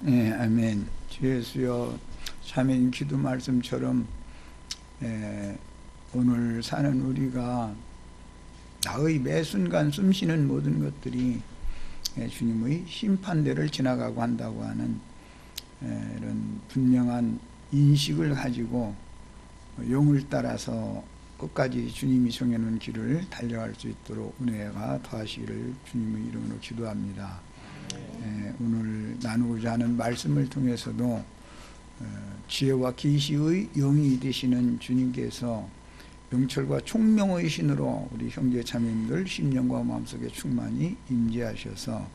예, 아멘. 주 예수여, 참인 기도 말씀처럼 오늘 사는 우리가 나의 매 순간 숨쉬는 모든 것들이 주님의 심판대를 지나가고 한다고 하는 이런 분명한 인식을 가지고 용을 따라서 끝까지 주님이 정해놓은 길을 달려갈 수 있도록 은혜가 더하시기를 주님의 이름으로 기도합니다. 오늘 나누고자 하는 말씀을 통해서도 지혜와 계시의 영이 되시는 주님께서 명철과 총명의 신으로 우리 형제 자매님들 심령과 마음속에 충만히 임재하셔서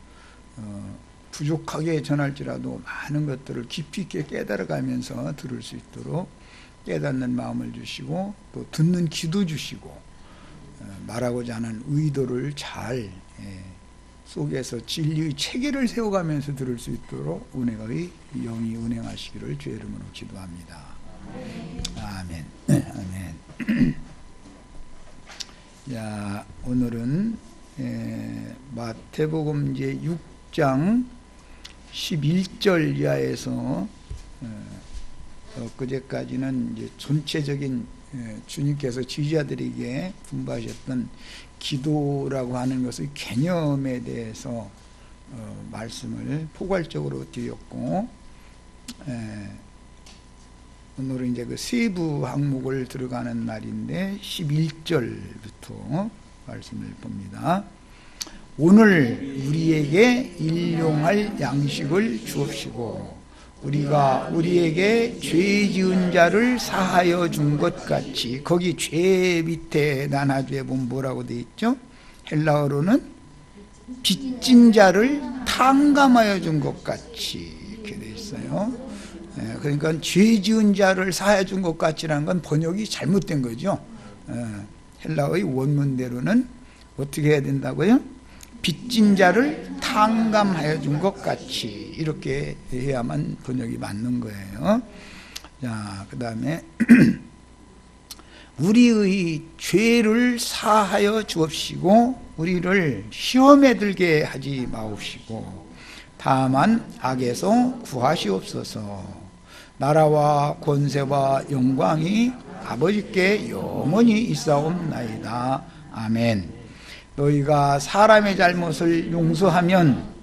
부족하게 전할지라도 많은 것들을 깊이 있게 깨달아가면서 들을 수 있도록 깨닫는 마음을 주시고 또 듣는 기도 주시고 말하고자 하는 의도를 잘 속에서 진리의 체계를 세워가면서 들을 수 있도록 은혜의 영이 운행하시기를 주의 이름으로 기도합니다. 아멘. 아멘. 자, 오늘은 마태복음 이제 6장 11절 이하에서 그제까지는 이제 전체적인 주님께서 지지자들에게 분부하셨던 기도라고 하는 것의 개념에 대해서 말씀을 포괄적으로 드렸고, 오늘은 이제 그 세부 항목을 들어가는 날인데 11절부터 말씀을 봅니다. 오늘 우리에게 일용할 양식을 주옵시고 우리가 우리에게 죄 지은 자를 사하여 준 것 같이, 거기 죄 밑에 나눠주에 보면 뭐라고 되어 있죠? 헬라어로는 빚진 자를 탕감하여 준 것 같이 이렇게 되어 있어요. 그러니까 죄 지은 자를 사하여 준 것 같이라는 건 번역이 잘못된 거죠. 헬라어의 원문대로는 어떻게 해야 된다고요? 빚진 자를 탕감하여 준 것 같이, 이렇게 해야만 번역이 맞는 거예요. 자, 그 다음에 우리의 죄를 사하여 주옵시고 우리를 시험에 들게 하지 마옵시고 다만 악에서 구하시옵소서. 나라와 권세와 영광이 아버지께 영원히 있사옵나이다. 아멘. 너희가 사람의 잘못을 용서하면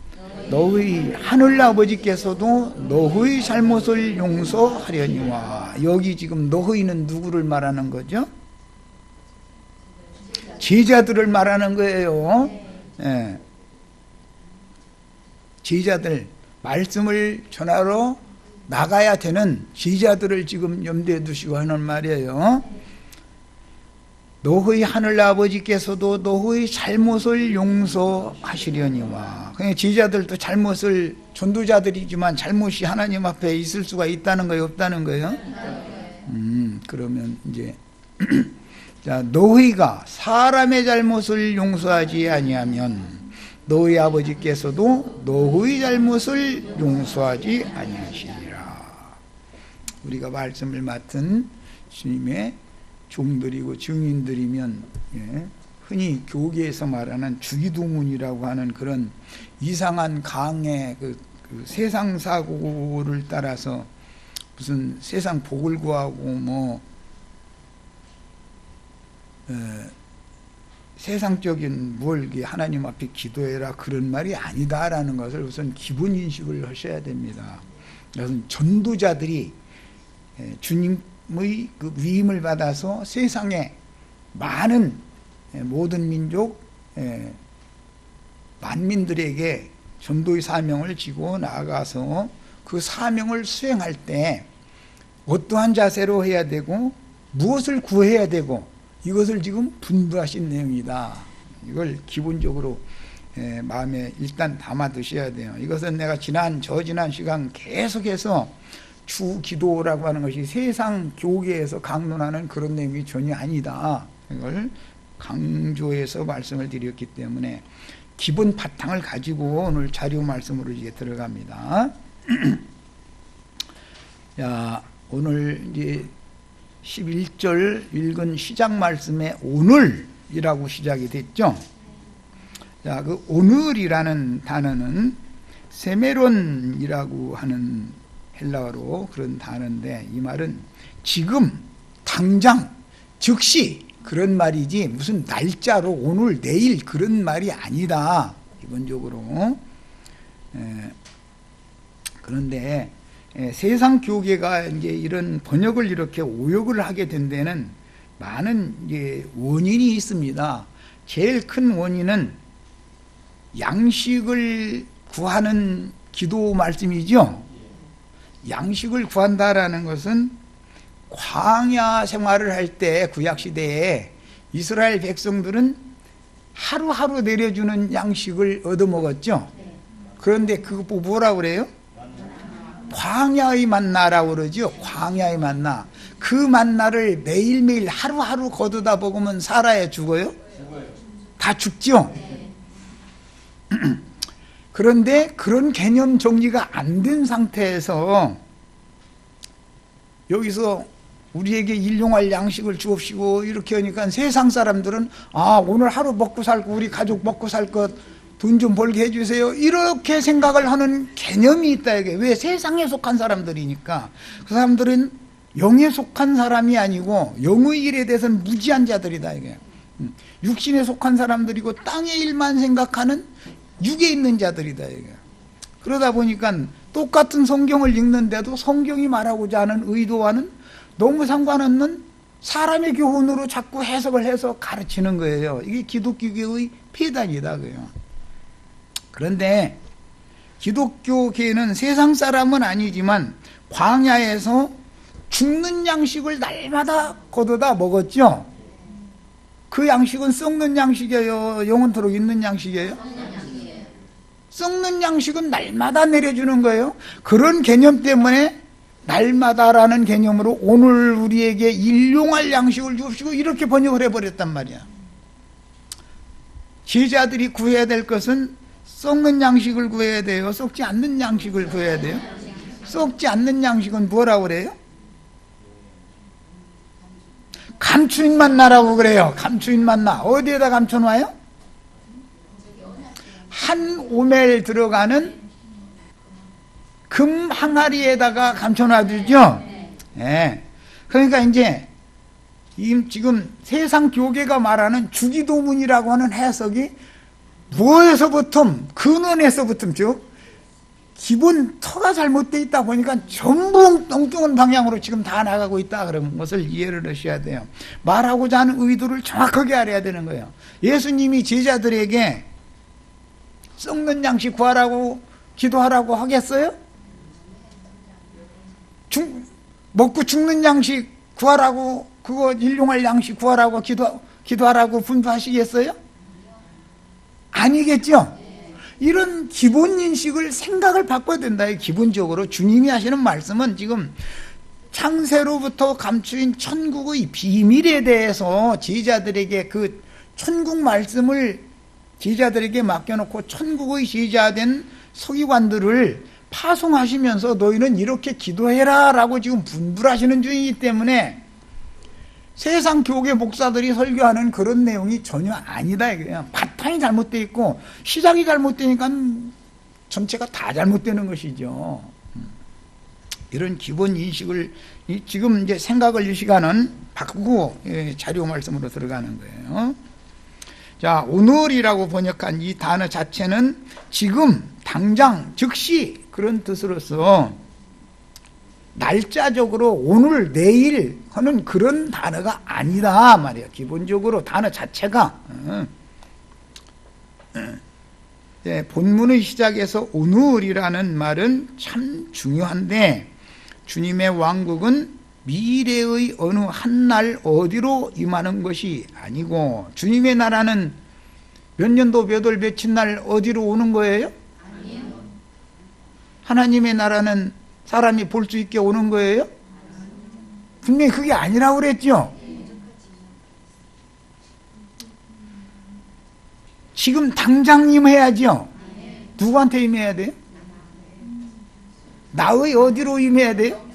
너희 하늘 아버지께서도 너희 잘못을 용서하려니와. 여기 지금 너희는 누구를 말하는 거죠? 제자들을 말하는 거예요. 네. 제자들, 말씀을 전하러 나가야 되는 제자들을 지금 염두에 두시고 하는 말이에요. 너희 하늘 아버지께서도 너희 잘못을 용서하시려니와. 그냥 제자들도 잘못을, 전도자들이지만 잘못이 하나님 앞에 있을 수가 있다는 거예요, 없다는 거예요? 그러면 이제 자, 너희가 사람의 잘못을 용서하지 아니하면 너희 아버지께서도 너희 잘못을 용서하지 아니하시리라. 우리가 말씀을 맡은 주님의 종들이고 증인들이면 흔히 교계에서 말하는 주기도문이라고 하는 그런 이상한 강의 그 세상 사고를 따라서 무슨 세상 복을 구하고 세상적인 뭘 하나님 앞에 기도해라 그런 말이 아니다라는 것을 우선 기본 인식을 하셔야 됩니다. 그래서 전도자들이 주님의 그 위임을 받아서 세상에 많은 모든 민족 만민들에게 전도의 사명을 지고 나아가서 그 사명을 수행할 때 어떠한 자세로 해야 되고 무엇을 구해야 되고 이것을 지금 분부하신 내용이다. 이걸 기본적으로 마음에 일단 담아 두셔야 돼요. 이것은 내가 저지난 시간 계속해서 주기도라고 하는 것이 세상 교계에서 강론하는 그런 내용이 전혀 아니다. 이걸 강조해서 말씀을 드렸기 때문에 기본 바탕을 가지고 오늘 자료 말씀으로 이제 들어갑니다. 자, 오늘 이제 11절 읽은 시작 말씀에 오늘이라고 시작이 됐죠. 자, 그 오늘이라는 단어는 세메론이라고 하는 헬라어로 그런 단어인데, 이 말은 지금, 당장, 즉시 그런 말이지 무슨 날짜로 오늘, 내일 그런 말이 아니다, 기본적으로. 그런데 세상 교계가 이제 이런 번역을 이렇게 오역을 하게 된 데는 많은 이제 원인이 있습니다. 제일 큰 원인은 양식을 구하는 기도 말씀이죠. 양식을 구한다라는 것은 광야 생활을 할 때 구약시대에 이스라엘 백성들은 하루하루 내려주는 양식을 얻어먹었죠. 그런데 그거 뭐라고 그래요? 광야의 만나라고 그러죠. 광야의 만나. 그 만나를 매일매일 하루하루 거두다 먹으면 살아야 죽어요? 다 죽죠. 그런데 그런 개념 정리가 안 된 상태에서 여기서 우리에게 일용할 양식을 주옵시고 이렇게 하니까 세상 사람들은 오늘 하루 먹고 살고 우리 가족 먹고 살 것 돈 좀 벌게 해주세요, 이렇게 생각을 하는 개념이 있다, 이게. 왜? 세상에 속한 사람들이니까. 그 사람들은 영에 속한 사람이 아니고 영의 일에 대해서는 무지한 자들이다, 이게. 육신에 속한 사람들이고 땅의 일만 생각하는 육에 있는 자들이다, 이게. 그러다 보니까 똑같은 성경을 읽는데도 성경이 말하고자 하는 의도와는 너무 상관없는 사람의 교훈으로 자꾸 해석을 해서 가르치는 거예요. 이게 기독교계의 폐단이다, 그래요. 그런데 기독교계는 세상 사람은 아니지만 광야에서 죽는 양식을 날마다 거두다 먹었죠. 그 양식은 썩는 양식이에요, 영원토록 있는 양식이에요? 썩는 양식은 날마다 내려주는 거예요. 그런 개념 때문에 날마다라는 개념으로 오늘 우리에게 일용할 양식을 주옵시고 이렇게 번역을 해버렸단 말이야. 제자들이 구해야 될 것은 썩는 양식을 구해야 돼요? 썩지 않는 양식을 구해야 돼요? 썩지 않는 양식은 뭐라고 그래요? 감추인 만나라고 그래요. 감추인 만나. 어디에다 감춰놔요? 한 오멜 들어가는 금 항아리에다가 감춰놔두죠. 네. 그러니까 이제 지금 세상 교계가 말하는 주기도문이라고 하는 해석이 뭐에서부터, 근원에서부터, 즉 기본 터가 잘못되어 있다 보니까 전부 엉뚱한 방향으로 지금 다 나가고 있다, 그런 것을 이해를 하셔야 돼요. 말하고자 하는 의도를 정확하게 알아야 되는 거예요. 예수님이 제자들에게 썩는 양식 구하라고 기도하라고 하겠어요? 먹고 죽는 양식 구하라고, 그거 일용할 양식 구하라고 기도하라고 분부하시겠어요? 아니겠죠? 이런 기본 인식을, 생각을 바꿔야 된다. 기본적으로 주님이 하시는 말씀은 지금 창세로부터 감추인 천국의 비밀에 대해서 제자들에게 그 천국 말씀을 제자들에게 맡겨놓고 천국의 제자된 서기관들을 파송하시면서 너희는 이렇게 기도해라 라고 지금 분부를 하시는 중이기 때문에 세상 교계 목사들이 설교하는 그런 내용이 전혀 아니다, 그냥 바탕이 잘못되어 있고 시작이 잘못되니까 전체가 다 잘못되는 것이죠. 이런 기본 인식을 지금 이제 생각을 이 시간은 바꾸고 자료 말씀으로 들어가는 거예요. 자, 오늘이라고 번역한 이 단어 자체는 지금, 당장, 즉시 그런 뜻으로서 날짜적으로 오늘, 내일 하는 그런 단어가 아니다 말이야. 기본적으로 단어 자체가. 본문의 시작에서 오늘이라는 말은 참 중요한데, 주님의 왕국은 미래의 어느 한 날 어디로 임하는 것이 아니고, 주님의 나라는 몇 년도 몇 월 며칠 날 어디로 오는 거예요? 아니요. 하나님의 나라는 사람이 볼 수 있게 오는 거예요? 분명히 그게 아니라고 그랬죠? 지금 당장 임해야죠? 누구한테 임해야 돼요? 나의 어디로 임해야 돼요?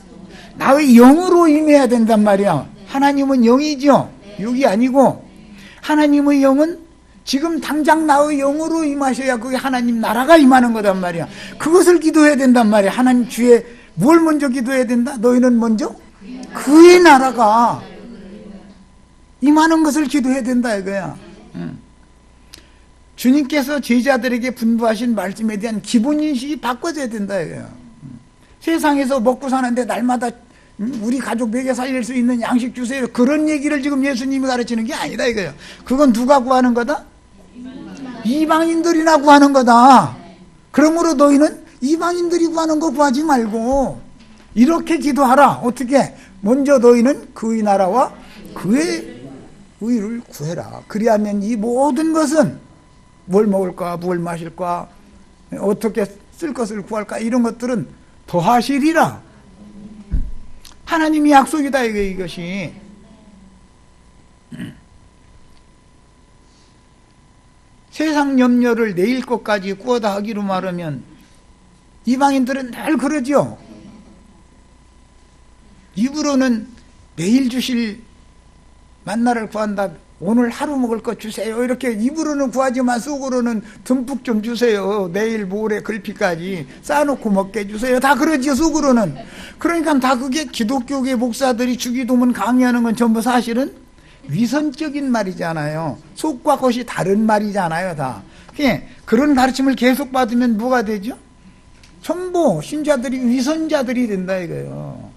나의 영으로 임해야 된단 말이야. 하나님은 영이죠? 육이 아니고, 하나님의 영은 지금 당장 나의 영으로 임하셔야 그게 하나님 나라가 임하는 거단 말이야. 그것을 기도해야 된단 말이야. 하나님 주에 뭘 먼저 기도해야 된다? 너희는 먼저 그의 나라가 임하는 것을 기도해야 된다 이거야. 주님께서 제자들에게 분부하신 말씀에 대한 기본인식이 바꿔져야 된다 이거야. 세상에서 먹고 사는데 날마다 우리 가족 먹여 살릴 수 있는 양식 주세요. 그런 얘기를 지금 예수님이 가르치는 게 아니다 이거예요. 그건 누가 구하는 거다? 이방인들이나 구하는 거다. 그러므로 너희는 이방인들이 구하는 거 구하지 말고 이렇게 기도하라. 어떻게? 먼저 너희는 그의 나라와 그의 의를 구해라. 그리하면 이 모든 것은 뭘 먹을까, 뭘 마실까, 어떻게 쓸 것을 구할까 이런 것들은 더하시리라. 하나님이 약속이다 이것이. 세상 염려를 내일 것까지 꾸어다 하기로 말하면 이방인들은 늘 그러죠. 입으로는 내일 주실 만나를 구한다. 오늘 하루 먹을 것 주세요. 이렇게 입으로는 구하지만 속으로는 듬뿍 좀 주세요. 내일 모레 글피까지 쌓아놓고 먹게 해주세요. 다 그러지요 속으로는. 그러니까 다 그게 기독교계 목사들이 주기도문 강의하는 건 전부 사실은 위선적인 말이잖아요. 속과 겉이 다른 말이잖아요 다. 그런 가르침을 계속 받으면 뭐가 되죠? 전부 신자들이 위선자들이 된다 이거예요.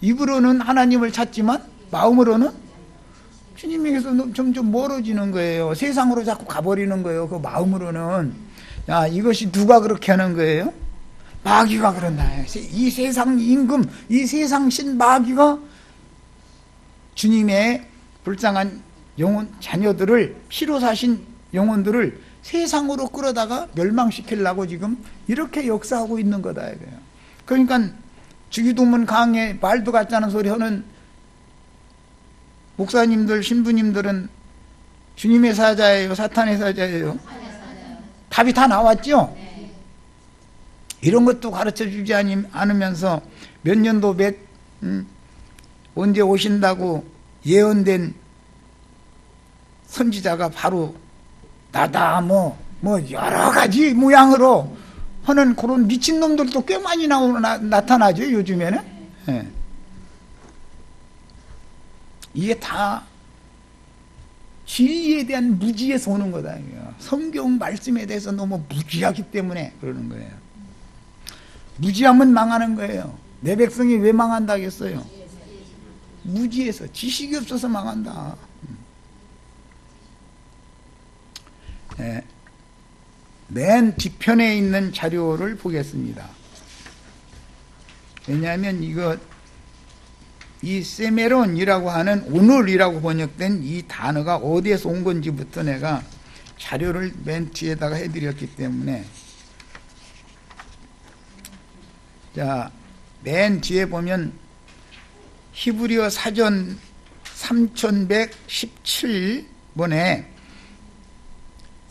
입으로는 하나님을 찾지만 마음으로는 주님에게서 점점 멀어지는 거예요. 세상으로 자꾸 가버리는 거예요. 그 마음으로는. 야, 이것이 누가 그렇게 하는 거예요? 마귀가 그런다. 이 세상 임금, 이 세상 신 마귀가 주님의 불쌍한 영혼, 자녀들을, 피로 사신 영혼들을 세상으로 끌어다가 멸망시키려고 지금 이렇게 역사하고 있는 거다. 이거예요. 그러니까 주기도문 강에 말도 같지 않은 소리 하는 목사님들, 신부님들은 주님의 사자예요? 사탄의 사자예요? 답이 다 나왔죠? 이런 것도 가르쳐주지 않으면서 몇 년도 언제 오신다고 예언된 선지자가 바로 나다 뭐 여러 가지 모양으로 하는 그런 미친놈들도 꽤 많이 나타나죠 요즘에는. 네. 이게 다 진리에 대한 무지에서 오는 거다. 성경 말씀에 대해서 너무 무지하기 때문에 그러는 거예요. 무지하면 망하는 거예요. 내 백성이 왜 망한다 하겠어요? 무지해서, 지식이 없어서 망한다. 네. 맨 뒤편에 있는 자료를 보겠습니다. 왜냐하면 이 세메론이라고 하는 오늘이라고 번역된 이 단어가 어디에서 온 건지부터 내가 자료를 맨 뒤에다가 해드렸기 때문에, 자, 맨 뒤에 보면 히브리어 사전 3117번에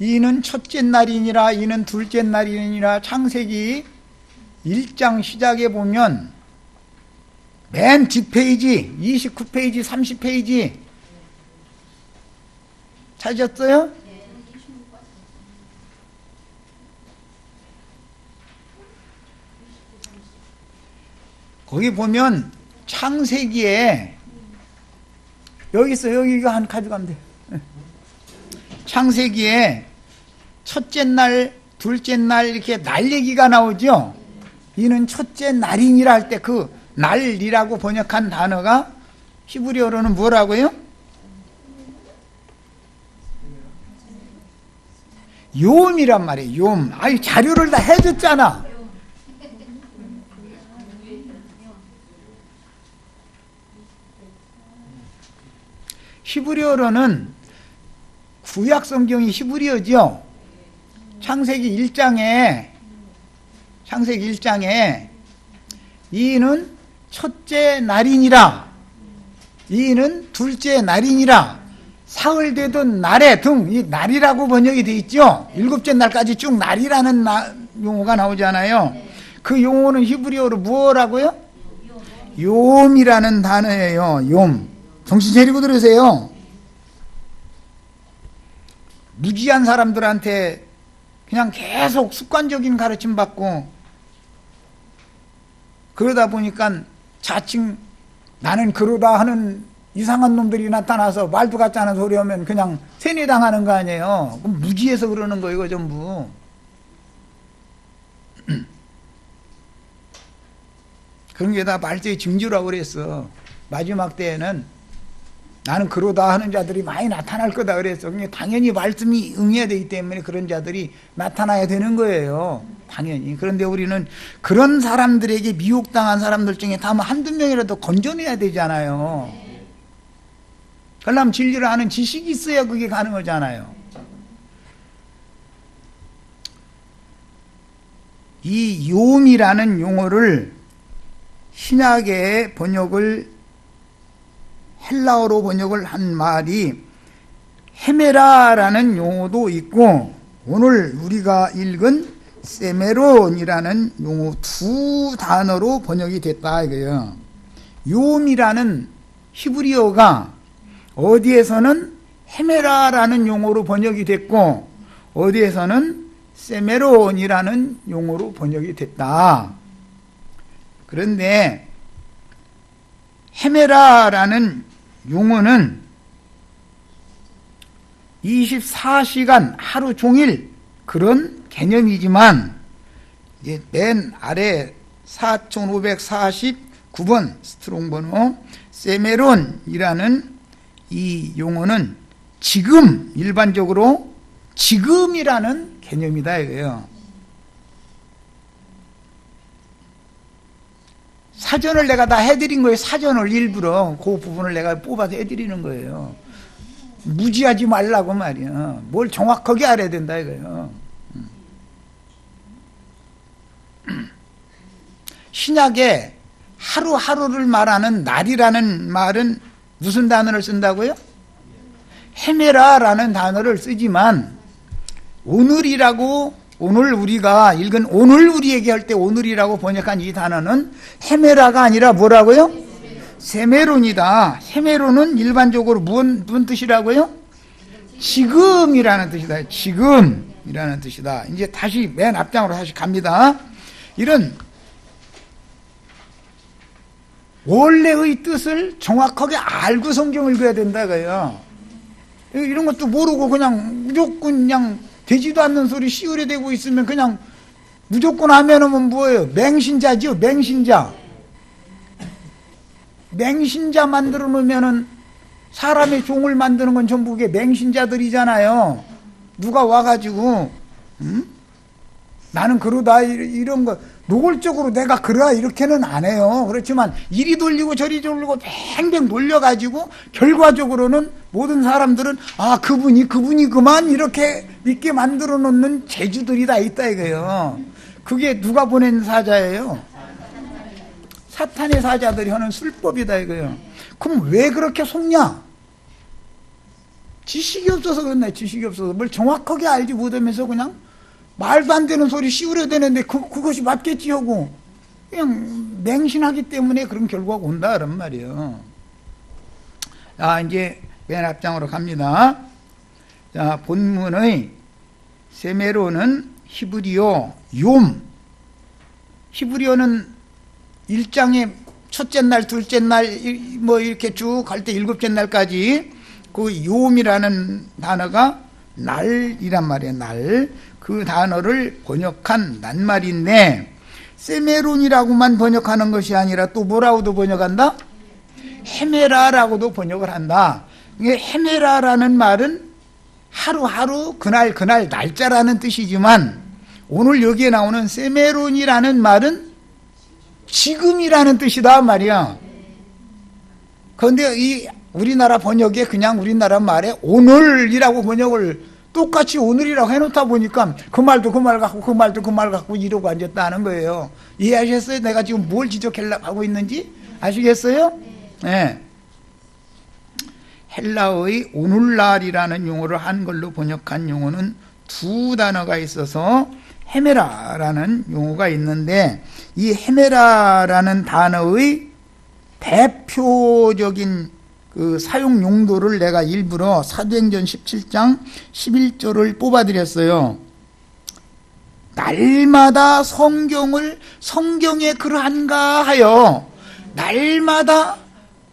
이는 첫째 날이니라 이는 둘째 날이니라 창세기 1장 시작에 보면 맨 뒷페이지 29페이지 30페이지 찾았어요? 거기 보면 창세기에 여기 있어. 여기가 한 가져가면 돼. 창세기에 첫째 날 둘째 날 이렇게 날 얘기가 나오죠. 이는 첫째 날이니라 할 때 그 날이라고 번역한 단어가 히브리어로는 뭐라고요? 욤이란 말이에요. 욤. 아유, 자료를 다 해줬잖아. 히브리어로는 구약 성경이 히브리어죠. 창세기 1장에 이는 첫째 날이니라 이는 둘째 날이니라 사흘 되던 날에 등 이 날이라고 번역이 되어 있죠. 일곱째 날까지 쭉 날이라는 용어가 나오잖아요. 그 용어는 히브리어로 뭐라고요? 욤이라는 단어예요. 욤. 정신 차리고 들으세요. 무지한 사람들한테 그냥 계속 습관적인 가르침 받고 그러다 보니까 자칭 나는 그러다 하는 이상한 놈들이 나타나서 말도 같지 않은 소리 하면 그냥 세뇌당하는 거 아니에요. 그럼 무지해서 그러는 거예요, 이거 전부. 그런 게 다 말세의 징조라고 그랬어. 마지막 때에는 나는 그러다 하는 자들이 많이 나타날 거다 그랬어. 그러니까 당연히 말씀이 응해야 되기 때문에 그런 자들이 나타나야 되는 거예요. 당연히. 그런데 우리는 그런 사람들에게 미혹당한 사람들 중에 다 한두 명이라도 건져내야 되잖아요. 그러려면 진리를 아는 지식이 있어야 그게 가능하잖아요. 이 요음이라는 용어를 신약의 번역을 헬라어로 번역을 한 말이 헤메라라는 용어도 있고 오늘 우리가 읽은 세메론이라는 용어 두 단어로 번역이 됐다 이거예요. 요음이라는 히브리어가 어디에서는 헤메라라는 용어로 번역이 됐고 어디에서는 세메론이라는 용어로 번역이 됐다. 그런데 헤메라라는 용어는 24시간 하루 종일 그런 개념이지만 맨 아래 4549번 스트롱 번호 세메론이라는 이 용어는 지금 일반적으로 지금이라는 개념이다 이거예요. 사전을 내가 다 해드린 거예요. 사전을 일부러 그 부분을 내가 뽑아서 해드리는 거예요. 무지하지 말라고 말이야. 뭘 정확하게 알아야 된다 이거예요. 신약에 하루하루를 말하는 날이라는 말은 무슨 단어를 쓴다고요? 헤메라라는 단어를 쓰지만 오늘이라고 오늘 우리가 읽은 오늘 우리에게 할 때 오늘이라고 번역한 이 단어는 헤메라가 아니라 뭐라고요? 세메론이다. 세메론은 일반적으로 무슨 뜻이라고요? 지금이라는 뜻이다. 지금이라는 뜻이다. 이제 다시 맨 앞장으로 다시 갑니다. 이런 원래의 뜻을 정확하게 알고 성경을 읽어야 된다고요. 이런 것도 모르고 그냥 무조건 그냥 되지도 않는 소리 시우려대고 있으면 그냥 무조건 하면은 뭐예요? 맹신자지요, 맹신자. 맹신자 만들어 놓으면은 사람의 종을 만드는 건 전부 그게 맹신자들이잖아요. 누가 와가지고, 나는 그러다, 이런 거, 노골적으로 내가 그러다, 이렇게는 안 해요. 그렇지만, 이리 돌리고 저리 돌리고 뱅뱅 돌려가지고, 결과적으로는 모든 사람들은, 아, 그분이 그만, 이렇게 믿게 만들어 놓는 재주들이 다 있다, 이거예요. 그게 누가 보낸 사자예요? 사탄의 사자들이 하는 술법이다, 이거예요. 그럼 왜 그렇게 속냐? 지식이 없어서 그렇네, 지식이 없어서. 뭘 정확하게 알지 못하면서 그냥 말도 안 되는 소리 씌우려 되는데 그것이 맞겠지 하고 그냥 맹신하기 때문에 그런 결과가 온다 그런 말이에요. 자, 이제 맨 앞장으로 갑니다. 자, 본문의 세메로는 히브리어 욤. 히브리어는 1장에 첫째 날, 둘째 날 뭐 이렇게 쭉 갈 때 일곱째 날까지 그 욤이라는 단어가 날이란 말이에요. 날. 그 단어를 번역한 낱말인데 세메론이라고만 번역하는 것이 아니라 또 뭐라고도 번역한다? 헤메라라고도 번역을 한다. 이게 헤메라라는 말은 하루하루 그날 날짜라는 뜻이지만 오늘 여기에 나오는 세메론이라는 말은 지금이라는 뜻이다 말이야. 그런데 이 우리나라 번역에 그냥 우리나라 말에 오늘이라고 번역을 똑같이 오늘이라고 해놓다 보니까 그 말도 그 말 같고 그 말도 그 말 같고 이러고 앉았다는 거예요. 이해하셨어요? 내가 지금 뭘 지적하려고 하고 있는지 아시겠어요? 네. 헬라어의 오늘날이라는 용어를 한글로 번역한 용어는 두 단어가 있어서 헤메라라는 용어가 있는데 이 헤메라라는 단어의 대표적인 그 사용 용도를 내가 일부러 사도행전 17장 11절을 뽑아드렸어요. 날마다 성경에 그러한가 하여 날마다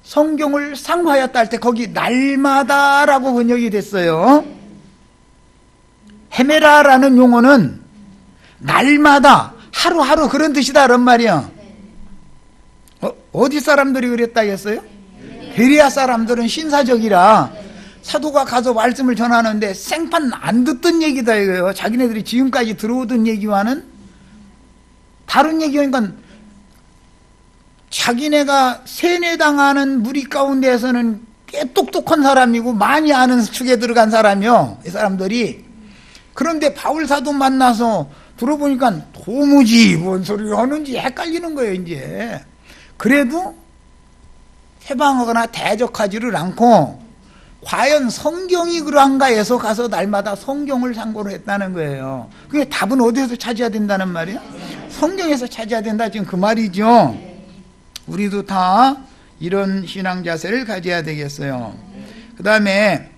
성경을 상고하였다 할 때 거기 날마다라고 번역이 됐어요. 헤메라라는 용어는 날마다 하루하루 그런 뜻이다 그런 말이야. 어디 사람들이 그랬다겠어요? 베레아 사람들은 신사적이라 사도가 가서 말씀을 전하는데 생판 안 듣던 얘기다 이거예요. 자기네들이 지금까지 들어오던 얘기와는 다른 얘기니까 자기네가 세뇌당하는 무리 가운데에서는 꽤 똑똑한 사람이고 많이 아는 축에 들어간 사람이요. 이 사람들이. 그런데 바울 사도 만나서 들어보니까 도무지 뭔 소리를 하는지 헷갈리는 거예요. 이제. 그래도 해방하거나 대적하지를 않고 과연 성경이 그러한가 해서 가서 날마다 성경을 상고를 했다는 거예요. 그게 답은 어디에서 찾아야 된다는 말이에요? 성경에서 찾아야 된다 지금 그 말이죠. 우리도 다 이런 신앙 자세를 가져야 되겠어요. 그 다음에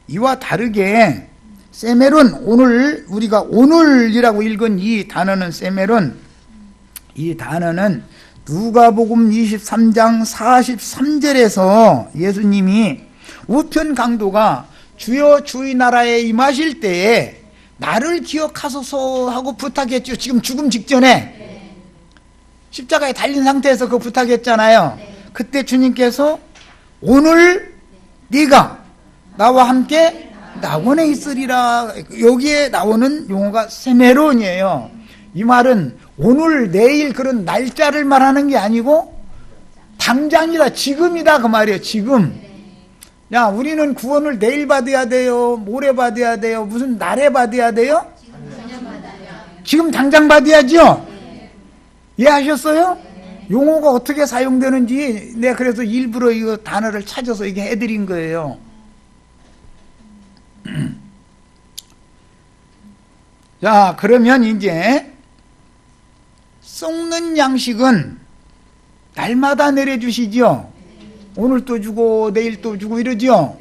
이와 다르게 세멜은 오늘 우리가 오늘이라고 읽은 이 단어는 세멜은 이 단어는 누가복음 23장 43절에서 예수님이 우편 강도가 주여 주의 나라에 임하실 때에 나를 기억하소서 하고 부탁했죠. 지금 죽음 직전에 십자가에 달린 상태에서 그 부탁했잖아요. 그때 주님께서 오늘 네가 나와 함께 낙원에 있으리라. 여기에 나오는 용어가 세메론이에요. 이 말은 오늘 내일 그런 날짜를 말하는 게 아니고 당장이다 지금이다 그 말이에요. 지금. 야 우리는 구원을 내일 받아야 돼요, 모레 받아야 돼요, 무슨 날에 받아야 돼요? 지금 당장 받아야죠. 이해하셨어요? 용어가 어떻게 사용되는지 내가 그래서 일부러 이 단어를 찾아서 이게 해드린 거예요. 자 그러면 이제 썩는 양식은 날마다 내려주시죠. 오늘 또 주고 내일 또 주고 이러죠.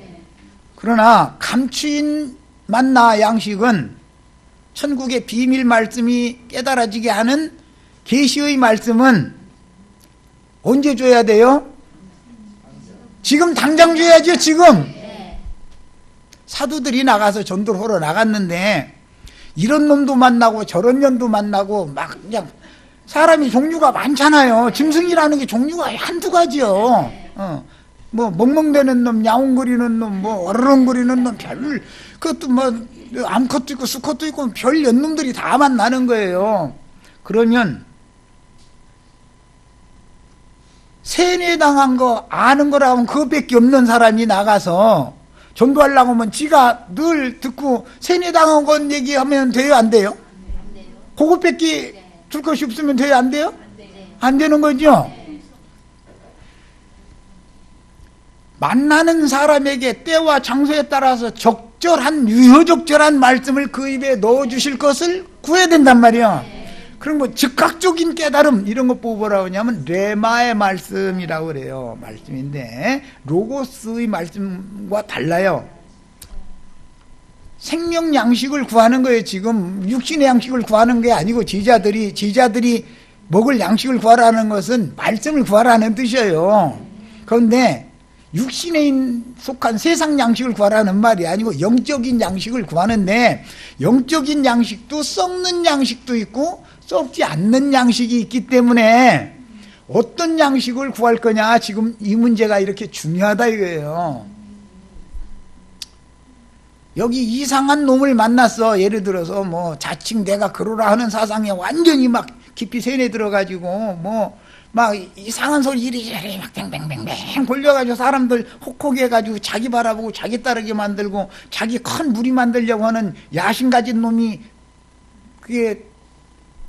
그러나 감추인 만나 양식은 천국의 비밀 말씀이 깨달아지게 하는 계시의 말씀은 언제 줘야 돼요? 지금 당장 줘야죠. 지금 사도들이 나가서 전도를 하러 나갔는데 이런 놈도 만나고 저런 년도 만나고 막 그냥 사람이 종류가 많잖아요. 짐승이라는 게 종류가 한두 가지요. 뭐 멍멍대는 놈, 야옹거리는 놈, 뭐 어르렁거리는 놈, 별 그것도 뭐 암컷도 있고 수컷도 있고 별 연놈들이 다 만나는 거예요. 그러면 세뇌당한 거 아는 거라면 그것밖에 없는 사람이 나가서 전도하려고 하면 지가 늘 듣고 세뇌당한 건 얘기하면 돼요, 안 돼요? 그것밖에 줄 것이 없으면 돼요, 안 돼요? 안 되는 거죠? 만나는 사람에게 때와 장소에 따라서 적절한 유효적절한 말씀을 그 입에 넣어주실 것을 구해야 된단 말이야. 그런 거 즉각적인 깨달음 이런 거 뭐라고 하냐면 레마의 말씀이라고 그래요. 말씀인데 로고스의 말씀과 달라요. 생명 양식을 구하는 거예요. 지금 육신의 양식을 구하는 게 아니고 제자들이 먹을 양식을 구하라는 것은 말씀을 구하라는 뜻이에요. 그런데 육신에 속한 세상 양식을 구하라는 말이 아니고 영적인 양식을 구하는데 영적인 양식도 썩는 양식도 있고 썩지 않는 양식이 있기 때문에 어떤 양식을 구할 거냐 지금 이 문제가 이렇게 중요하다 이거예요. 여기 이상한 놈을 만났어. 예를 들어서 뭐 자칭 내가 그러라 하는 사상에 완전히 막 깊이 세뇌 들어가지고 뭐 막 이상한 소리 이리저리 막 뱅뱅뱅뱅 돌려가지고 사람들 혹혹해 해가지고 자기 바라보고 자기 따르게 만들고 자기 큰 무리 만들려고 하는 야심 가진 놈이 그게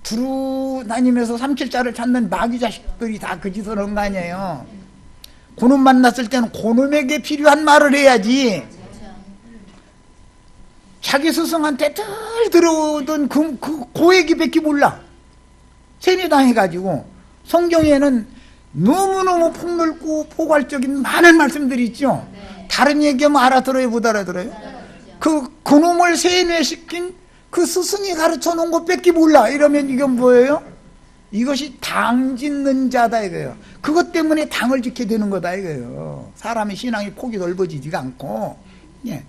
두루 다니면서 삼킬자를 찾는 마귀 자식들이 다 그 짓을 한 거 아니에요. 그놈 만났을 때는 그놈에게 필요한 말을 해야지. 자기 스승한테 늘 들어오던 그 얘기밖에 몰라. 세뇌당해가지고 성경에는 너무너무 폭넓고 포괄적인 많은 말씀들이 있죠. 다른 얘기하면 알아들어요, 못 알아들어요? 그놈을 세뇌시킨 그 스승이 가르쳐 놓은 것밖에 몰라. 이러면 이건 뭐예요? 이것이 당 짓는 자다 이거예요. 그것 때문에 당을 짓게 되는 거다 이거예요. 사람의 신앙이 폭이 넓어지지가 않고, 예.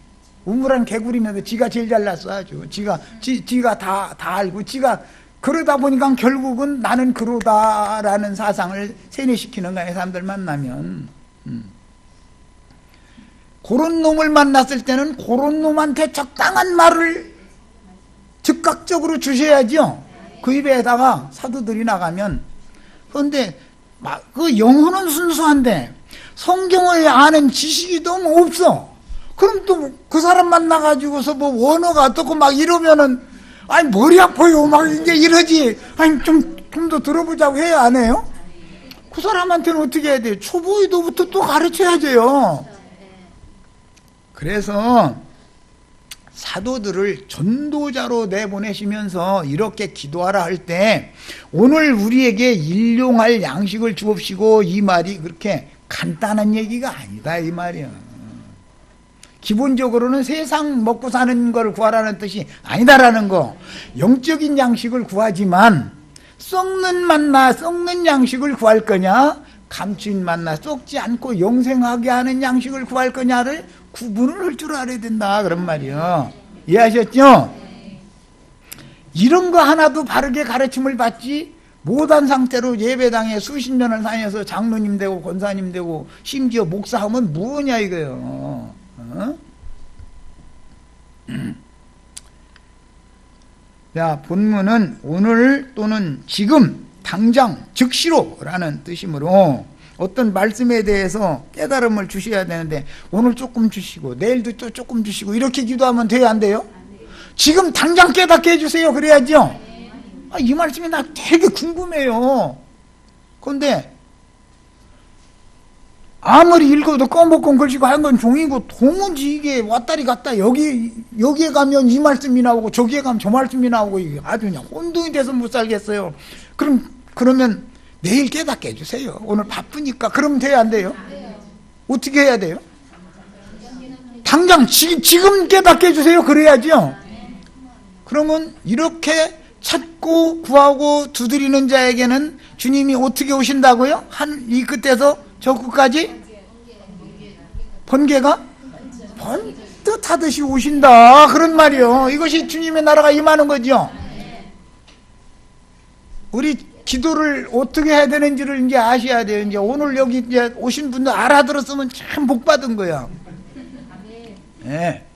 우물한 개구리면서 지가 제일 잘났어 아주. 지가 다 알고, 지가 그러다 보니까 결국은 나는 그러다라는 사상을 세뇌시키는 거예요. 사람들 만나면. 그런 놈을 만났을 때는 그런 놈한테 적당한 말을 즉각적으로 주셔야죠. 그 입에다가 사도들이 나가면. 그런데 그 영혼은 순수한데 성경을 아는 지식이 너무 없어. 그럼 또 그 사람 만나가지고서 뭐 원어가 어떻고 막 이러면은, 아니 머리 아파요 막 이제 이러지. 아니 좀 더 들어보자고 해야 안 해요? 그 사람한테는 어떻게 해야 돼요? 초보이도부터 또 가르쳐야 돼요. 그래서 사도들을 전도자로 내보내시면서 이렇게 기도하라 할 때, 오늘 우리에게 일용할 양식을 주옵시고, 이 말이 그렇게 간단한 얘기가 아니다 이 말이야. 기본적으로는 세상 먹고 사는 걸 구하라는 뜻이 아니다라는 거. 영적인 양식을 구하지만 썩는 만나 썩는 양식을 구할 거냐, 감추인 만나 썩지 않고 영생하게 하는 양식을 구할 거냐를 구분을 할 줄 알아야 된다 그런 말이요. 이해하셨죠? 이런 거 하나도 바르게 가르침을 받지 못한 상태로 예배당에 수십 년을 다녀서 장로님 되고 권사님 되고 심지어 목사하면 뭐냐 이거요. 자, 본문은 오늘 또는 지금 당장 즉시로 라는 뜻이므로 어떤 말씀에 대해서 깨달음을 주셔야 되는데, 오늘 조금 주시고 내일도 또 조금 주시고 이렇게 기도하면 돼요 안 돼요? 지금 당장 깨닫게 해주세요 그래야죠. 이 말씀이 나 되게 궁금해요. 그런데 아무리 읽어도 꺼먹고 걸치고 한 건 종이고, 도무지 이게 왔다리 갔다 여기에 가면 이 말씀이 나오고 저기에 가면 저 말씀이 나오고, 이게 아주 그냥 혼동이 돼서 못 살겠어요. 그러면 내일 깨닫게 해주세요. 오늘 바쁘니까. 그러면 돼요 안 돼요? 어떻게 해야 돼요? 당장 지금 깨닫게 해주세요 그래야죠. 그러면 이렇게 찾고 구하고 두드리는 자에게는 주님이 어떻게 오신다고요? 이 끝에서 저 끝까지 번개가 번듯하듯이 오신다 그런 말이요. 이것이 주님의 나라가 임하는 거죠. 우리 기도를 어떻게 해야 되는지를 이제 아셔야 돼요. 이제 오늘 여기 이제 오신 분들 알아들었으면 참 복 받은 거야. 네.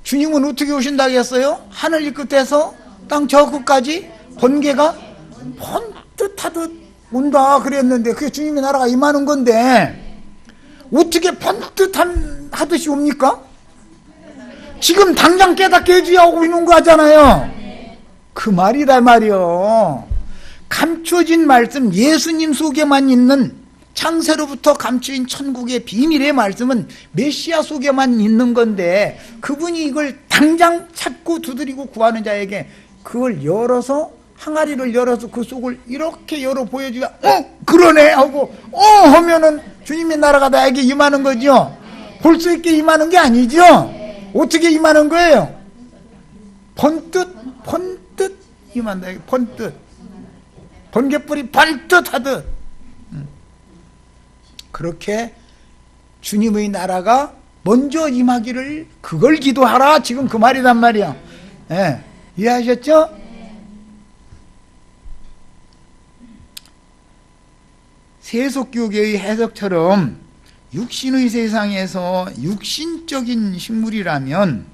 주님은 어떻게 오신다고 했어요? 하늘 이 끝에서 땅 저 끝까지 번개가 번듯하듯 온다 그랬는데, 그게 주님의 나라가 임하는 건데 어떻게 번듯하듯이 옵니까? 지금 당장 깨닫게 해줘야 오고 있는 거 하잖아요. 그 말이다 말이요. 감춰진 말씀, 예수님 속에만 있는 창세로부터 감추인 천국의 비밀의 말씀은 메시아 속에만 있는 건데, 그분이 이걸 당장 찾고 두드리고 구하는 자에게 그걸 열어서, 항아리를 열어서 그 속을 이렇게 열어 보여주면 그러네 하고 하면은 주님의 나라가 나에게 임하는 거죠. 볼 수 있게 임하는 게 아니죠. 어떻게 임하는 거예요? 번뜻 임한다. 번뜻 번개불이 번뜻하듯. 그렇게 주님의 나라가 먼저 임하기를, 그걸 기도하라 지금 그 말이란 말이야. 예, 이해하셨죠? 세속교계의 해석처럼 육신의 세상에서 육신적인 식물이라면,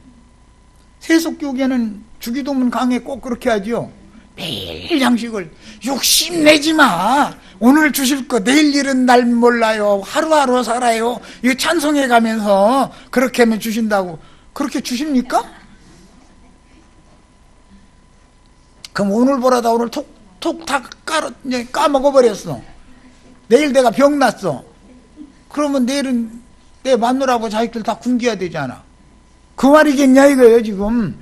세속교계는 주기도문 강해 꼭 그렇게 하죠. 매일 양식을 욕심내지 마. 오늘 주실 거 내일 일은 날 몰라요. 하루하루 살아요. 이거 찬송해 가면서 그렇게 하면 주신다고. 그렇게 주십니까? 그럼 오늘 보라다 오늘 톡 다 까먹어버렸어. 내일 내가 병났어. 그러면 내일은 내 마누라하고 자식들 다 굶겨야 되잖아. 그 말이겠냐 이거예요 지금.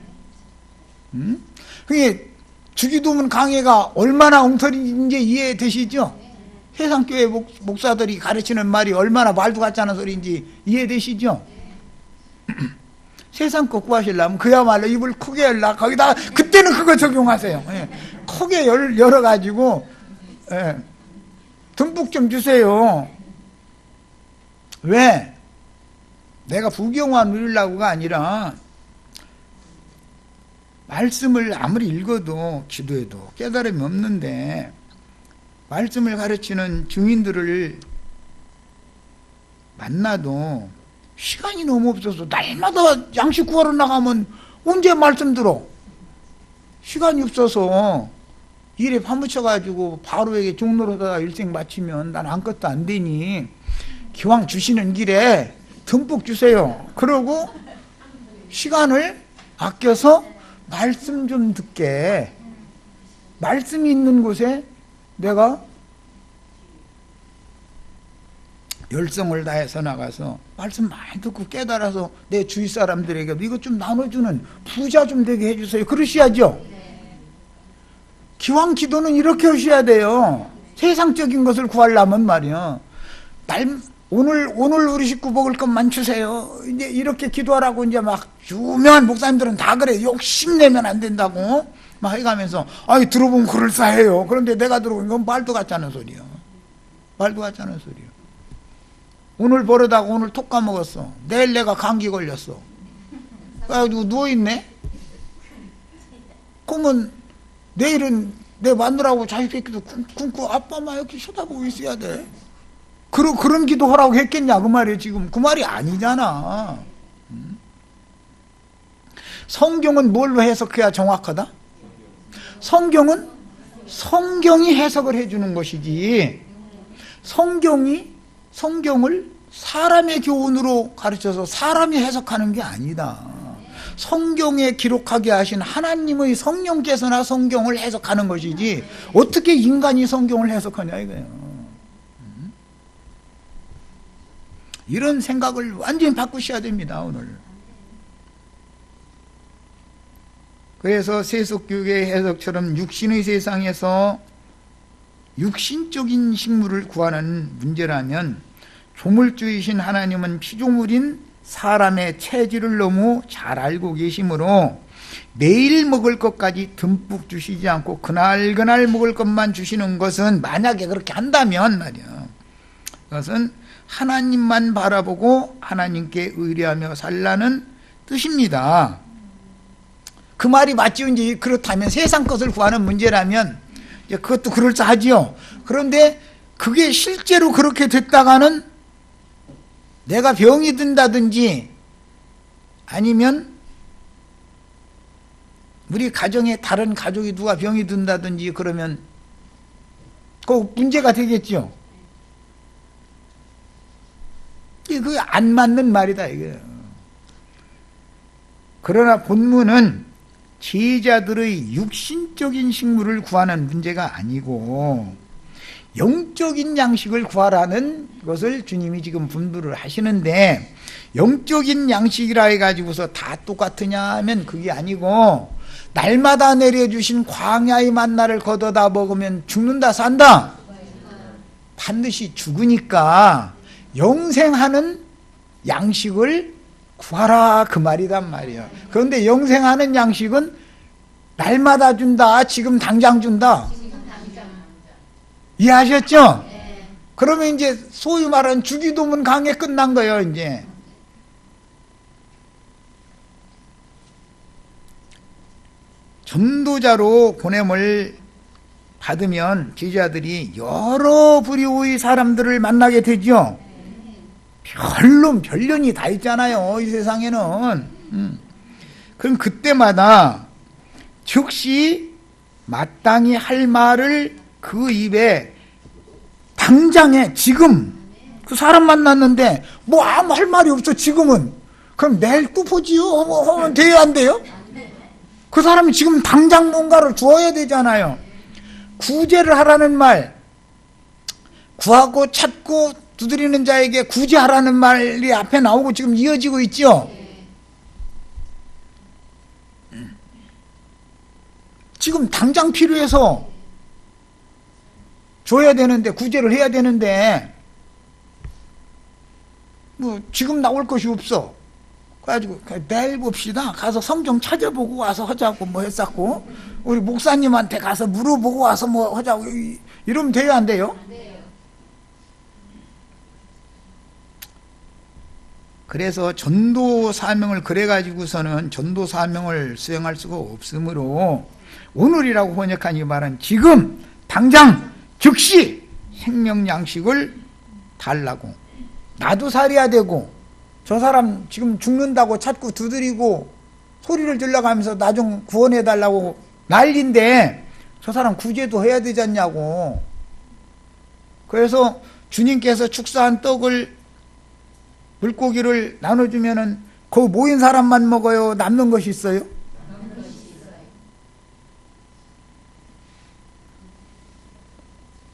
그게 주기도문 강해가 얼마나 엉터리인지 이해되시죠? 세상 교회 목사들이 가르치는 말이 얼마나 말도 같지 않은 소리인지 이해되시죠? 세상 거 구하시려면 그야말로 입을 크게 열라. 거기다 그때는 그거 적용하세요. 예. 크게 열어가지고 예. 듬뿍 좀 주세요. 왜? 내가 부경화 누리려고가 아니라 말씀을 아무리 읽어도 기도해도 깨달음이 없는데 말씀을 가르치는 증인들을 만나도 시간이 너무 없어서 날마다 양식 구하러 나가면 언제 말씀 들어? 시간이 없어서 일에 파묻혀가지고 바로에게 종로로다가 일생 마치면 난 아무것도 안 되니 기왕 주시는 길에 듬뿍 주세요. 그러고 시간을 아껴서 말씀 좀 듣게, 말씀이 있는 곳에 내가 열성을 다해서 나가서 말씀 많이 듣고 깨달아서 내 주위 사람들에게도 이것 좀 나눠주는 부자 좀 되게 해주세요. 그러셔야죠. 기왕 기도는 이렇게 하셔야 돼요. 세상적인 것을 구하려면 말이야. 오늘 우리 식구 먹을 것만 주세요. 이제 이렇게 기도하라고 이제 막 유명한 목사님들은 다 그래. 욕심내면 안 된다고 막 해가면서 아이 들어보면 그럴싸해요. 그런데 내가 들어보면 이건 말도 같지 않은 소리야. 말도 같지 않은 소리야. 오늘 버릇하고 오늘 톡 까먹었어. 내일 내가 감기 걸렸어. 그래가지고 누워있네. 그러면 내일은 내 마누라하고 자식 새끼도 굶고 아빠만 이렇게 쳐다보고 있어야 돼. 그런 기도 하라고 했겠냐 그 말이에요. 지금 그 말이 아니잖아. 성경은 뭘로 해석해야 정확하다? 성경은 성경이 해석을 해주는 것이지 성경을 사람의 교훈으로 가르쳐서 사람이 해석하는 게 아니다. 성경에 기록하게 하신 하나님의 성령께서나 성경을 해석하는 것이지 어떻게 인간이 성경을 해석하냐 이거예요. 이런 생각을 완전히 바꾸셔야 됩니다. 오늘. 그래서 세속교육의 해석처럼 육신의 세상에서 육신적인 식물을 구하는 문제라면 조물주이신 하나님은 피조물인 사람의 체질을 너무 잘 알고 계시므로 매일 먹을 것까지 듬뿍 주시지 않고 그날 먹을 것만 주시는 것은 만약에 그렇게 한다면 말이야. 그것은 하나님만 바라보고 하나님께 의뢰하며 살라는 뜻입니다. 그 말이 맞죠? 이제 그렇다면 세상 것을 구하는 문제라면 이제 그것도 그럴싸하지요. 그런데 그게 실제로 그렇게 됐다가는 내가 병이 든다든지 아니면 우리 가정에 다른 가족이 누가 병이 든다든지 그러면 그 문제가 되겠죠. 그게 안 맞는 말이다 이거예요. 그러나 본문은 제자들의 육신적인 식물을 구하는 문제가 아니고 영적인 양식을 구하라는 것을 주님이 지금 분부를 하시는데 영적인 양식이라 해가지고서 다 똑같으냐 하면 그게 아니고 날마다 내려주신 광야의 만나를 걷어다 먹으면 죽는다 산다? 반드시 죽으니까 영생하는 양식을 구하라 그 말이란 말이야. 그런데 영생하는 양식은 날마다 준다, 지금 당장 준다. 이해하셨죠? 그러면 이제 소위 말하는 주기도문 강해 끝난 거예요. 이제 전도자로 보냄을 받으면 제자들이 여러 부류의 사람들을 만나게 되죠. 별론이 다 있잖아요. 이 세상에는. 그럼 그때마다 즉시 마땅히 할 말을 그 입에 당장에 지금 그 사람 만났는데 뭐 아무 할 말이 없어 지금은. 그럼 내일 또 보지요 하면 돼요 안 돼요? 그 사람이 지금 당장 뭔가를 주어야 되잖아요. 구제를 하라는 말, 구하고 찾고 두드리는 자에게 구제하라는 말이 앞에 나오고 지금 이어지고 있죠. 지금 당장 필요해서 줘야 되는데, 구제를 해야 되는데, 뭐 지금 나올 것이 없어. 그래가지고 내일 봅시다. 가서 성경 찾아보고 와서 하자고 뭐 했었고, 우리 목사님한테 가서 물어보고 와서 뭐 하자고 이러면 돼요, 안 돼요? 그래서 전도 사명을 그래가지고서는 전도 사명을 수행할 수가 없으므로 오늘이라고 번역한 이 말은 지금 당장 즉시 생명 양식을 달라고. 나도 살아야 되고, 저 사람 지금 죽는다고 찾고 두드리고 소리를 질러가면서 나 좀 구원해 달라고 난리인데 저 사람 구제도 해야 되지 않냐고. 그래서 주님께서 축사한 떡을, 물고기를 나눠주면은 그 모인 사람만 먹어요? 남는 것이 있어요?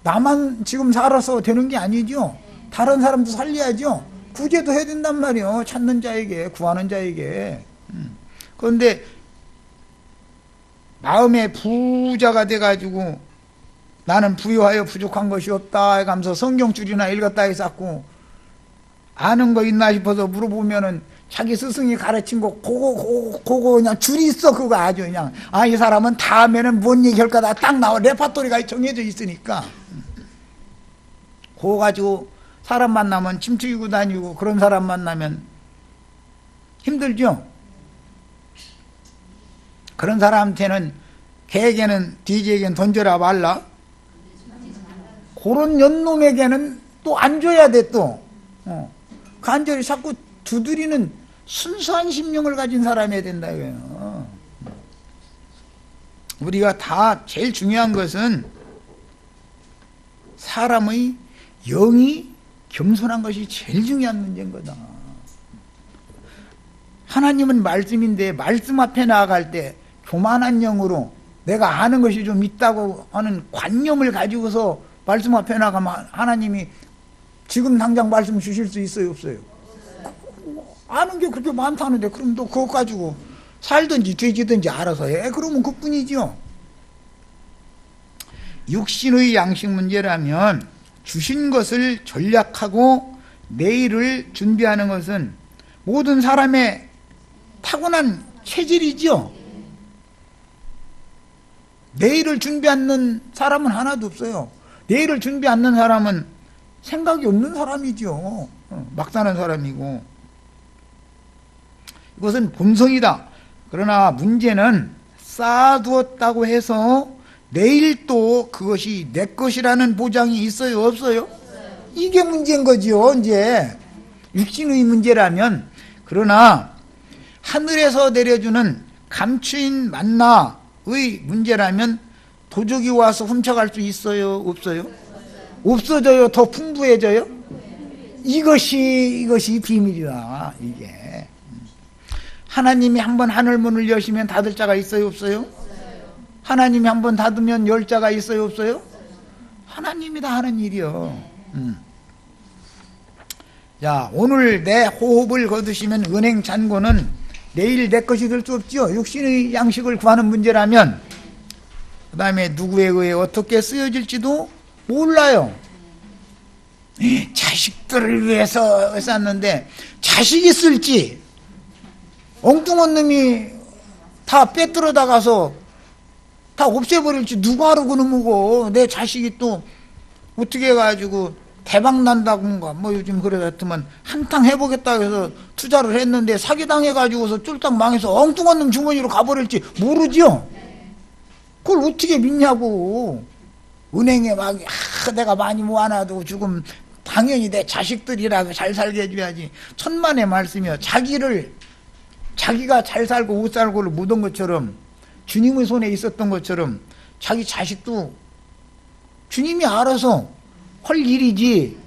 나만 지금 살아서 되는 게 아니죠. 다른 사람도 살려야죠. 구제도 해야 된단 말이에요. 찾는 자에게, 구하는 자에게. 그런데 마음에 부자가 돼가지고 나는 부유하여 부족한 것이 없다 해가면서 성경줄이나 읽었다 해서 아는 거 있나 싶어서 물어보면은 자기 스승이 가르친 거 그거 그냥 줄이 있어. 그거 아주 그냥 이 사람은 다음에는 뭔 얘기할까 다 딱 나와. 레파토리가 정해져 있으니까. 그거 가지고 사람 만나면 침튀기고 다니고 그런 사람 만나면 힘들죠. 그런 사람한테는 걔에게는 DJ에게는 던져라 말라. 그런 연놈에게는 또 안 줘야 돼. 또 간절히 자꾸 두드리는 순수한 심령을 가진 사람이어야 된다 이거예요. 우리가 다 제일 중요한 것은 사람의 영이 겸손한 것이 제일 중요한 문제인 거다. 하나님은 말씀인데 말씀 앞에 나아갈 때 교만한 영으로 내가 아는 것이 좀 있다고 하는 관념을 가지고서 말씀 앞에 나가면 하나님이 지금 당장 말씀 주실 수 있어요, 없어요? 아는 게 그렇게 많다는데 그럼 또 그거 가지고 살든지 뒤지든지 알아서 해. 그러면 그뿐이죠. 육신의 양식 문제라면 주신 것을 전략하고 내일을 준비하는 것은 모든 사람의 타고난 체질이죠. 내일을 준비 않는 사람은 하나도 없어요. 내일을 준비 않는 사람은 생각이 없는 사람이죠. 막 사는 사람이고. 이것은 본성이다. 그러나 문제는 쌓아두었다고 해서 내일 또 그것이 내 것이라는 보장이 있어요, 없어요? 이게 문제인 거지요. 이제 육신의 문제라면. 그러나 하늘에서 내려주는 감추인 만나의 문제라면 도적이 와서 훔쳐갈 수 있어요, 없어요? 없어져요? 더 풍부해져요? 이것이 비밀이다. 이게 하나님이 한번 하늘문을 여시면 닫을 자가 있어요, 없어요? 하나님이 한번 닫으면 열 자가 있어요, 없어요? 하나님이 다 하는 일이요. 자, 오늘 내 호흡을 거두시면 은행 잔고는 내일 내 것이 될 수 없죠. 육신의 양식을 구하는 문제라면. 그 다음에 누구에 의해 어떻게 쓰여질지도 몰라요. 자식들을 위해서 쌌는데 자식이 쓸지 엉뚱한 놈이 다 빼들어다가서 다 없애버릴지 누가 알아. 그놈이고 내 자식이 또 어떻게 해가지고 대박 난다던가 뭐 요즘 그러다트면 한탕 해보겠다 해서 투자를 했는데 사기당해가지고서 쫄딱 망해서 엉뚱한 놈 주머니로 가버릴지 모르죠. 그걸 어떻게 믿냐고. 은행에 막 내가 많이 모아놔도 죽음 당연히 내 자식들이라고 잘 살게 해줘야지. 천만의 말씀이요. 자기가 잘 살고 못 살고를 묻은 것처럼 주님의 손에 있었던 것처럼 자기 자식도 주님이 알아서 할 일이지.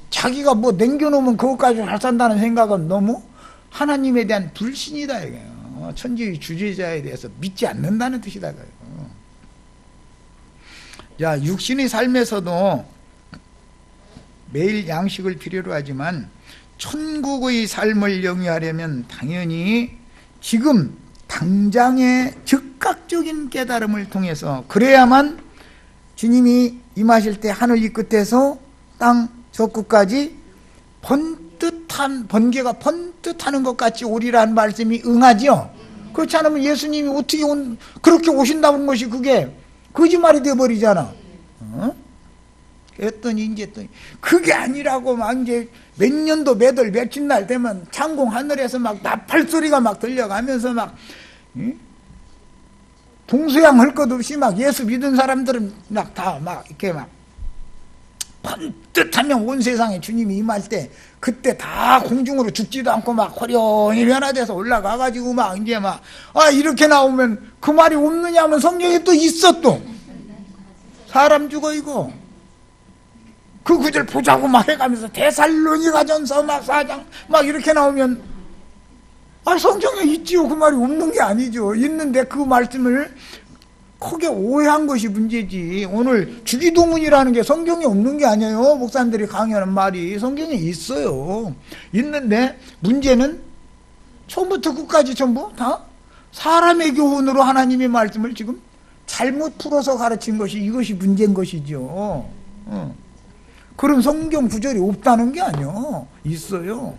자기가 뭐 남겨놓으면 그것까지 잘 산다는 생각은 너무 하나님에 대한 불신이다 이거예요. 천지의 주재자에 대해서 믿지 않는다는 뜻이다 이거예요. 자, 육신의 삶에서도 매일 양식을 필요로 하지만 천국의 삶을 영위하려면 당연히 지금 당장의 즉각적인 깨달음을 통해서 그래야만 주님이 임하실 때 하늘 이 끝에서 땅 저 끝까지 번개가 번듯하는 것 같이 오리라는 말씀이 응하죠. 그렇지 않으면 예수님이 어떻게 그렇게 오신다는 것이 그게 거짓말이 되어버리잖아. 그랬더니 이제 또 그게 아니라고 막 이제 몇 년도 며칠 날 되면 창공 하늘에서 막 나팔 소리가 막 들려가면서 막 동서양 할 것 없이 막 예수 믿은 사람들은 막 다 막 이렇게 막 번듯하면 온 세상에 주님이 임할 때 그때 다 공중으로 죽지도 않고 막 호련히 변화돼서 올라가가지고 막 이제 막 이렇게 나오면 그 말이 없느냐 하면 성경에 또 있어. 또 사람 죽어 이거 그 구절 보자고 말해가면서 데살로니가전서 막 4장 막 이렇게 나오면 성경에 있지요. 그 말이 없는 게 아니죠. 있는데 그 말씀을 크게 오해한 것이 문제지. 오늘 주기도문이라는 게 성경에 없는 게 아니에요. 목사님들이 강의하는 말이 성경에 있어요. 있는데 문제는 처음부터 끝까지 전부 다 사람의 교훈으로 하나님의 말씀을 지금 잘못 풀어서 가르친 것이 이것이 문제인 것이죠. 그런 성경 구절이 없다는 게 아니요. 있어요.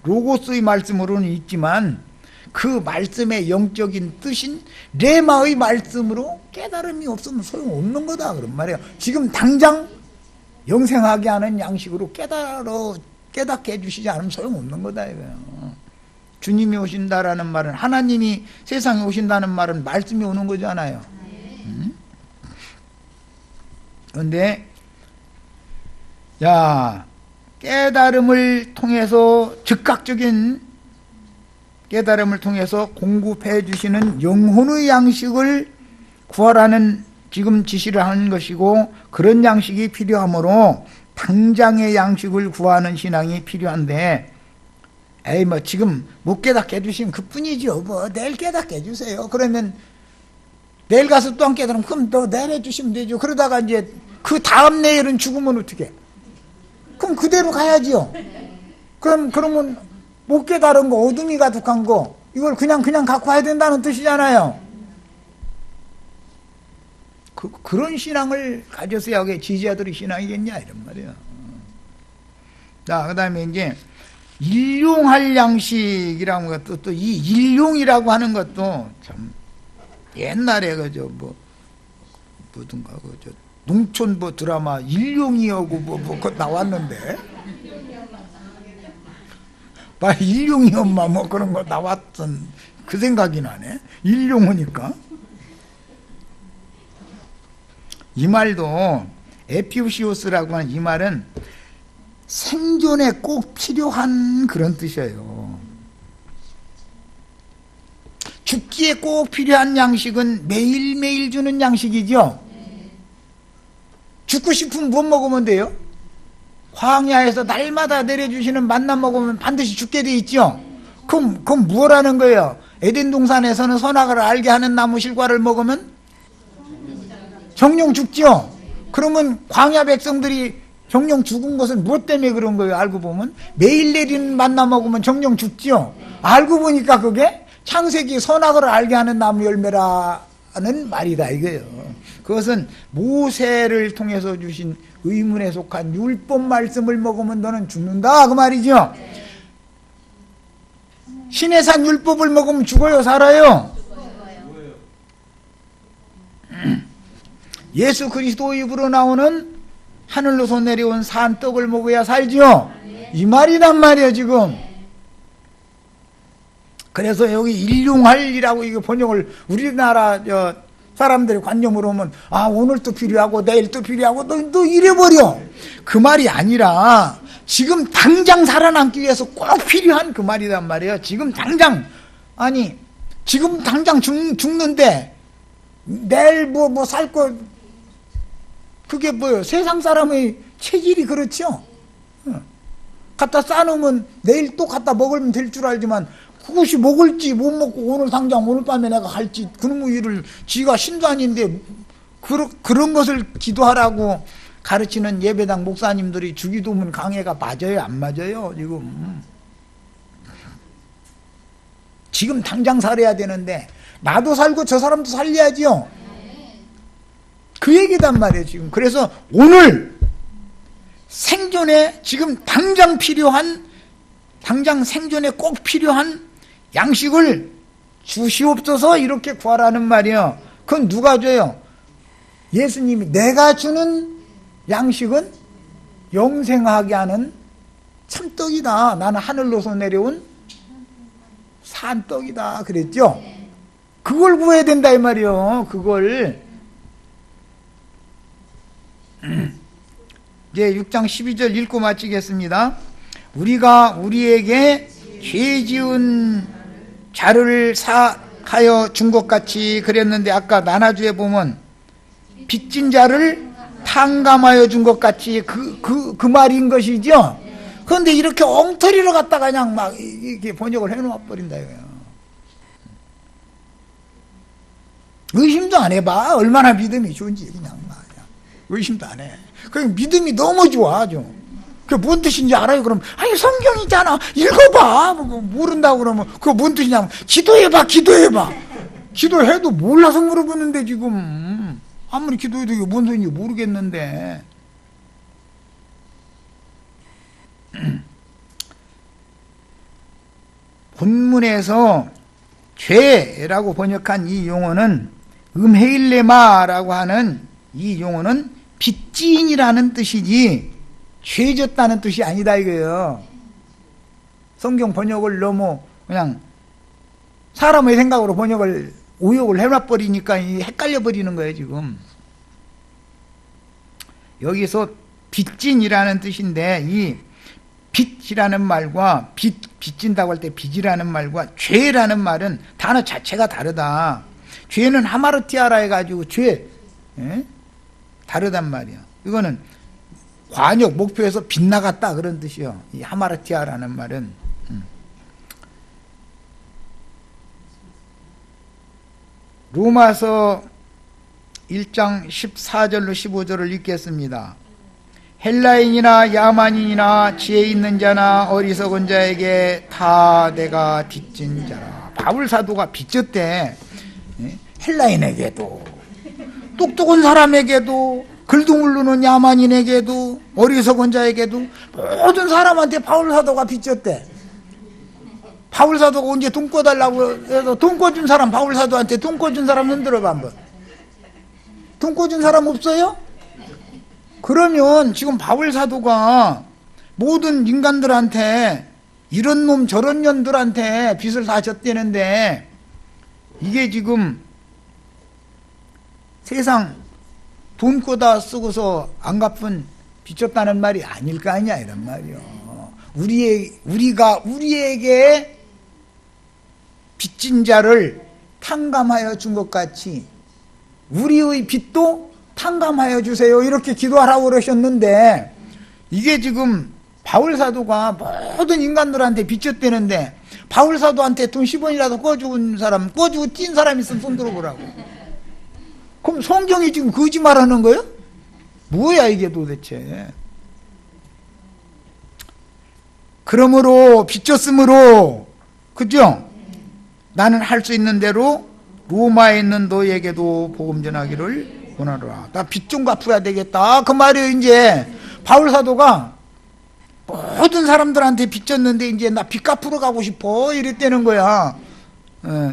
로고스의 말씀으로는 있지만 그 말씀의 영적인 뜻인 레마의 말씀으로 깨달음이 없으면 소용없는 거다 그런 말이에요. 지금 당장 영생하게 하는 양식으로 깨닫게 해주시지 않으면 소용없는 거다 이거예요. 주님이 오신다라는 말은 하나님이 세상에 오신다는 말은 말씀이 오는 거잖아요. 그런데 깨달음을 통해서 즉각적인 깨달음을 통해서 공급해 주시는 영혼의 양식을 구하라는 지금 지시를 하는 것이고 그런 양식이 필요하므로 당장의 양식을 구하는 신앙이 필요한데 지금 못 깨닫게 해주시면 그뿐이죠. 내일 깨닫게 해주세요. 그러면 내일 가서 또 안 깨달으면 그럼 또 내일 해주시면 되죠. 그러다가 이제 그 다음 내일은 죽으면 어떻게? 그럼 그대로 가야지요. 그러면 못 깨달은 거, 어둠이 가득한 거, 이걸 그냥 갖고 와야 된다는 뜻이잖아요. 그런 신앙을 가졌어야 하게 지지자들의 신앙이겠냐, 이런 말이야. 자, 그 다음에 이제, 일용할 양식이라는 것도, 또 이 일용이라고 하는 것도 참, 옛날에 뭐든가, 농촌 드라마 일용이하고 그거 나왔는데, 일용이 엄마 그런 거 나왔던 그 생각이 나네. 일용하니까 이 말도 에피우시오스라고 하는 이 말은 생존에 꼭 필요한 그런 뜻이에요. 죽기에 꼭 필요한 양식은 매일매일 주는 양식이죠. 죽고 싶으면 뭐 먹으면 돼요? 광야에서 날마다 내려주시는 만나 먹으면 반드시 죽게 돼 있죠. 그럼 뭐라는 거예요? 에덴 동산에서는 선악을 알게 하는 나무 실과를 먹으면 정령 죽죠. 그러면 광야 백성들이 정령 죽은 것은 무엇 때문에 그런 거예요? 알고 보면 매일 내리는 만나 먹으면 정령 죽죠. 알고 보니까 그게 창세기 선악을 알게 하는 나무 열매라는 말이다 이거예요. 그것은 모세를 통해서 주신 의문에 속한 율법 말씀을 먹으면 너는 죽는다 그 말이죠. 신의 산 율법을 먹으면 죽어요, 살아요? 예수 그리스도 입으로 나오는 하늘로서 내려온 산 떡을 먹어야 살죠. 이 말이란 말이에요 지금. 그래서 여기 일용할이라고 이거 번역을 우리나라 사람들의 관념으로 하면 오늘 또 필요하고 내일 또 필요하고 또 이래버려. 그 말이 아니라 지금 당장 살아남기 위해서 꼭 필요한 그 말이란 말이에요. 지금 당장 지금 당장 죽는데 내일 뭐 살 거 그게 뭐예요? 세상 사람의 체질이 그렇죠. 갖다 싸놓으면 내일 또 갖다 먹으면 될 줄 알지만 그것이 먹을지 못 먹고 오늘 당장 오늘 밤에 내가 할지 그런 일을 지가 신도 아닌데 그런 것을 기도하라고 가르치는 예배당 목사님들이 주기도문 강해가 맞아요 안 맞아요? 지금 당장 살아야 되는데 나도 살고 저 사람도 살려야지요. 그 얘기단 말이에요 지금. 그래서 오늘 생존에 지금 당장 생존에 꼭 필요한 양식을 주시옵소서 이렇게 구하라는 말이에요. 그건 누가 줘요? 예수님이. 내가 주는 양식은 영생하게 하는 참떡이다. 나는 하늘로서 내려온 산떡이다 그랬죠. 그걸 구해야 된다 이 말이에요. 그걸. 이제 6장 12절 읽고 마치겠습니다. 우리가 우리에게 죄 지은 자를 사하여 준 것 같이 그랬는데 아까 나나주에 보면 빚진 자를 탕감하여 준 것 같이 그 말인 것이죠. 그런데 이렇게 엉터리로 갖다가 그냥 막 이렇게 번역을 해놓아 버린다 이거예요. 의심도 안 해봐. 얼마나 믿음이 좋은지 그냥 말이야. 의심도 안 해. 그냥 믿음이 너무 좋아 아주. 그게 뭔 뜻인지 알아요? 그럼 아니 성경이잖아 읽어봐. 모른다고 그러면 그거 뭔 뜻이냐면 기도해봐. 기도해도 몰라서 물어보는데 지금 아무리 기도해도 이게 뭔 소리인지 모르겠는데. 본문에서 죄라고 번역한 이 용어는 음헤일레마라고 하는 이 용어는 빚지인이라는 뜻이지 죄졌다는 뜻이 아니다 이거예요. 성경 번역을 너무 그냥 사람의 생각으로 번역을 오역을 해놔버리니까 헷갈려 버리는 거예요 지금. 여기서 빚진이라는 뜻인데 이 빚이라는 말과 빚진다고 할 때 빚이라는 말과 죄라는 말은 단어 자체가 다르다. 죄는 하마르티아라 해가지고 죄 다르단 말이야. 이거는 관역 목표에서 빗나갔다 그런 뜻이요. 이 하마르티아라는 말은 로마서 1장 14절로 15절을 읽겠습니다. 헬라인이나 야만인이나 지혜 있는 자나 어리석은 자에게 다 내가 빚진 자라. 바울 사도가 빚졌대. 헬라인에게도 똑똑한 사람에게도 글도 모르는 야만인에게도 어리석은 자에게도 모든 사람한테 바울 사도가 빚졌대. 바울 사도가 언제 돈 꿔달라고 해서 돈 꿔준 사람, 바울 사도한테 돈 꿔준 사람 흔들어봐 한번. 돈 꿔준 사람 없어요? 그러면 지금 바울 사도가 모든 인간들한테 이런 놈 저런 년들한테 빚을 다 졌대는데 이게 지금 세상 돈 꿔다 쓰고서 안 갚은 빚졌다는 말이 아닐 거 아니야 이런 말이요. 우리가 우리에게 빚진 자를 탕감하여 준 것 같이 우리의 빚도 탕감하여 주세요 이렇게 기도하라고 그러셨는데 이게 지금 바울 사도가 모든 인간들한테 빚졌대는데 바울 사도한테 돈 10원이라도 꿔준 사람, 꿔주고 찐 사람 있으면 손 들어보라고. 그럼 성경이 지금 거짓말하는 거예요? 뭐야 이게 도대체. 그러므로 빚졌으므로 그죠? 나는 할 수 있는 대로 로마에 있는 너에게도 복음 전하기를 원하노라. 나 빚 좀 갚아야 되겠다 그 말이에요. 이제 바울 사도가 모든 사람들한테 빚졌는데 이제 나 빚 갚으러 가고 싶어 이랬다는 거야.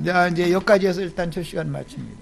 자 이제 여기까지 해서 일단 저 시간 마칩니다.